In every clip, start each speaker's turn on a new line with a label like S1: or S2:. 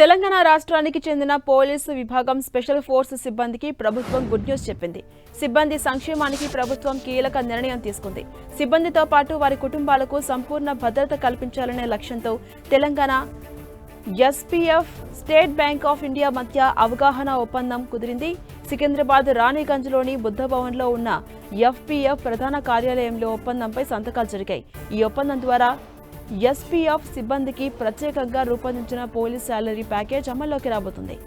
S1: తెలంగాణ రాష్ట్రానికి చెందిన పోలీసు విభాగం స్పెషల్ ఫోర్స్ సిబ్బందికి ప్రభుత్వం గుడ్ న్యూస్ చెప్పింది. సిబ్బంది సంక్షేమానికి ప్రభుత్వం కీలక నిర్ణయం తీసుకుంది. సిబ్బందితో పాటు వారి కుటుంబాలకు సంపూర్ణ భద్రత కల్పించాలనే లక్ష్యంతో Telangana SPF, state bank of India మధ్య అవగాహన ఒప్పందం కుదిరింది. సికింద్రాబాద్ రాణిగంజ్లోని బుద్ధభవన్లో ఉన్న ఎఫ్పీఎఫ్ ప్రధాన కార్యాలయంలో ఒప్పందంపై సంతకాలు జరిగాయి. ఈ ఒప్పందం ద్వారా ఎస్పీఎఫ్ సిబ్బందికి ప్రత్యేకంగా రూపొందించిన పోలీస్ శాలరీ ప్యాకేజ్ అమల్లోకి రాబోతుంది.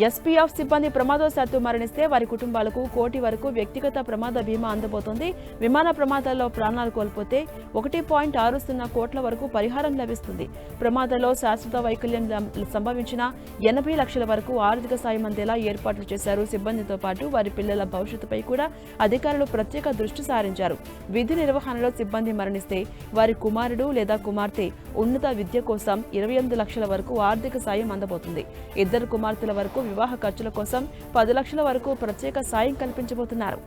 S1: ఎస్పీఎఫ్ సిబ్బంది ప్రమాదవశాత్తు మరణిస్తే వారి కుటుంబాలకు 1 కోటి వరకు వ్యక్తిగత ప్రమాద బీమా అందబోతోంది. విమాన ప్రమాదాల్లో ప్రాణాలు కోల్పోతే 1.60 కోట్ల వరకు పరిహారం లభిస్తుంది. ప్రమాదంలో శాశ్వత వైకల్యం సంభవించిన 80 లక్షల వరకు ఆర్థిక సాయం అందేలా ఏర్పాట్లు చేశారు. సిబ్బందితో పాటు వారి పిల్లల భవిష్యత్తుపై కూడా అధికారులు ప్రత్యేక దృష్టి సారించారు. విధి నిర్వహణలో సిబ్బంది మరణిస్తే వారి కుమారుడు లేదా కుమార్తె ఉన్నత విద్య కోసం 28 లక్షల వరకు ఆర్థిక సాయం అందబోతుంది. 2 కుమార్తెల వరకు వివాహ ఖర్చుల కోసం 10 లక్షల వరకు ప్రత్యేక సాయం కల్పించబోతున్నారు.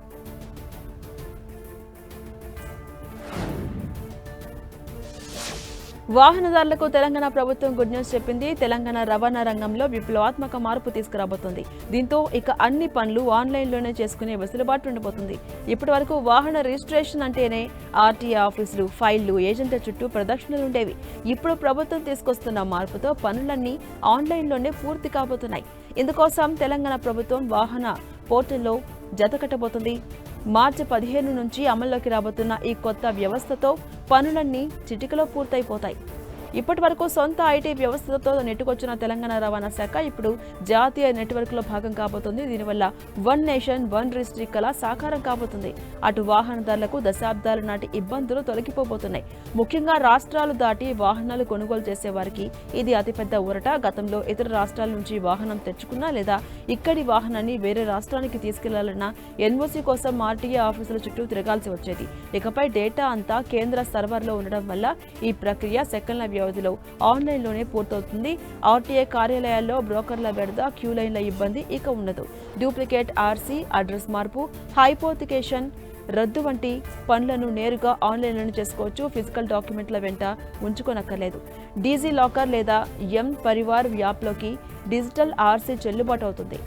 S1: వాహనదారులకు తెలంగాణ ప్రభుత్వం గుడ్ న్యూస్ చెప్పింది. తెలంగాణ రవాణా రంగంలో విప్లవాత్మక మార్పు తీసుకురాబోతోంది. దీంతో ఇక అన్ని పనులు ఆన్లైన్లోనే చేసుకునే వెసులుబాటు ఉండబోతుంది. ఇప్పటి వరకు వాహన రిజిస్ట్రేషన్ అంటేనే ఆర్టీఏ ఆఫీసులు, ఫైళ్లు, ఏజెంట్ల చుట్టూ ప్రదక్షిణలుండేవి. ఇప్పుడు ప్రభుత్వం తీసుకొస్తున్న మార్పుతో పనులన్నీ ఆన్లైన్లోనే పూర్తి కాబోతున్నాయి. ఇందుకోసం తెలంగాణ ప్రభుత్వం వాహన పోర్టల్లో జతకట్టబోతుంది. మార్చి 15 నుంచి అమల్లోకి రాబోతున్న ఈ కొత్త వ్యవస్థతో పనులన్నీ చిటికలో పూర్తయిపోతాయి. ఇప్పటి వరకు సొంత ఐటీ వ్యవస్థతో నెట్టుకొచ్చిన తెలంగాణ రవాణా శాఖ ఇప్పుడు జాతీయ నెట్వర్క్లో భాగం కాబోతుంది. దీనివల్ల వన్ నేషన్ వన్ రిజిస్ట్రీ కళ సాకారం కాబోతుంది. అటు వాహనదారులకు దశాబ్దాల నాటి ఇబ్బందులు తొలగిపోబోతున్నాయి. ముఖ్యంగా రాష్ట్రాలు దాటి వాహనాలు కొనుగోలు చేసే వారికి ఇది అతిపెద్ద ఊరట. గతంలో ఇతర రాష్ట్రాల నుంచి వాహనం తెచ్చుకున్నా లేదా ఇక్కడి వాహనాన్ని వేరే రాష్ట్రానికి తీసుకెళ్లాలన్నా ఎన్ఓసీ కోసం ఆర్టీఏ ఆఫీసుల చుట్టూ తిరగాల్సి వచ్చేది. ఇకపై డేటా అంతా కేంద్ర సర్వర్లో ఉండడం వల్ల ఈ ప్రక్రియ సెకన్ల వ్యవధిలో ఆన్లైన్లోనే పూర్తవుతుంది. ఆర్టీఏ కార్యాలయాల్లో బ్రోకర్ల బెడద, క్యూ లైన్ల ఇబ్బంది ఇక ఉండదు. డూప్లికేట్ ఆర్సీ, అడ్రస్ మార్పు, హైపోతికేషన్ రద్దు వంటి పనులను నేరుగా ఆన్లైన్లోనే చేసుకోవచ్చు. ఫిజికల్ డాక్యుమెంట్ల వెంట ఉంచుకోనక్కర్లేదు. డీజీ లాకర్ లేదా ఎం పరివార్ యాప్లోకి డిజిటల్ ఆర్సీ చెల్లుబాటు అవుతుంది.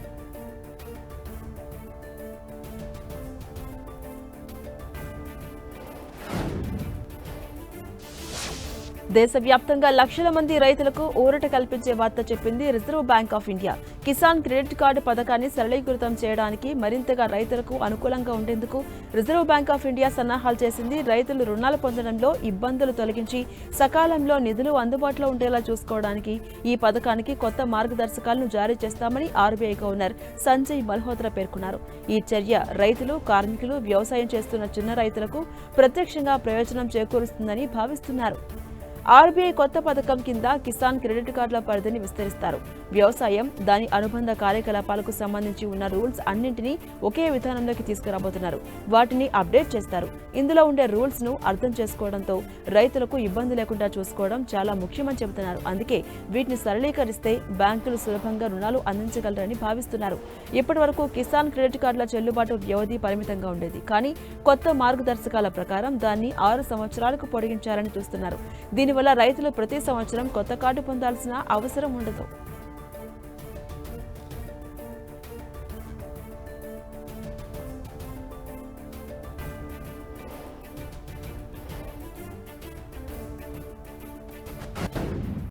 S1: దేశవ్యాప్తంగా లక్షల మంది రైతులకు ఊరట కల్పించే వార్త చెప్పింది reserve bank of India. Kisan credit card పథకాన్ని సరళీకృతం చేయడానికి, మరింతగా రైతులకు అనుకూలంగా ఉండేందుకు రిజర్వ్ బ్యాంక్ ఆఫ్ ఇండియా సన్నాహాలు చేసింది. రైతులు రుణాలు పొందడంలో ఇబ్బందులు తొలగించి సకాలంలో నిధులు అందుబాటులో ఉండేలా చూసుకోవడానికి ఈ పథకానికి కొత్త మార్గదర్శకాలను జారీ చేస్తామని ఆర్బీఐ గవర్నర్ సంజయ్ మల్హోత్రా పేర్కొన్నారు. ఈ చర్య రైతులు, కార్మికులు, వ్యవసాయం చేస్తున్న చిన్న రైతులకు ప్రత్యక్షంగా ప్రయోజనం చేకూరుస్తుందని భావిస్తున్నారు. ఆర్బీఐ కొత్త పథకం కింద కిసాన్ క్రెడిట్ కార్డుల పరిధిని విస్తరిస్తారు. వ్యవసాయం, దాని అనుబంధ కార్యకలాపాలకు సంబంధించి ఉన్న రూల్స్ అన్నింటినీ ఒకే విధానంలోకి తీసుకురాబోతున్నారు. వాటిని అప్డేట్ చేస్తారు. ఇందులో ఉండే రూల్స్ ను అర్థం చేసుకోవడంతో రైతులకు ఇబ్బంది లేకుండా చూసుకోవడం చాలా ముఖ్యమని చెబుతున్నారు. అందుకే వీటిని సరళీకరిస్తే బ్యాంకులు సులభంగా రుణాలు అందించగలరని భావిస్తున్నారు. ఇప్పటి వరకు కిసాన్ క్రెడిట్ కార్డుల చెల్లుబాటు వ్యవధి పరిమితంగా ఉండేది. కానీ కొత్త మార్గదర్శకాల ప్రకారం దాన్ని 6 సంవత్సరాలకు పొడిగించాలని చూస్తున్నారు. దీనివల్ల రైతులు ప్రతి సంవత్సరం కొత్త కార్డు పొందాల్సిన అవసరం ఉండదు.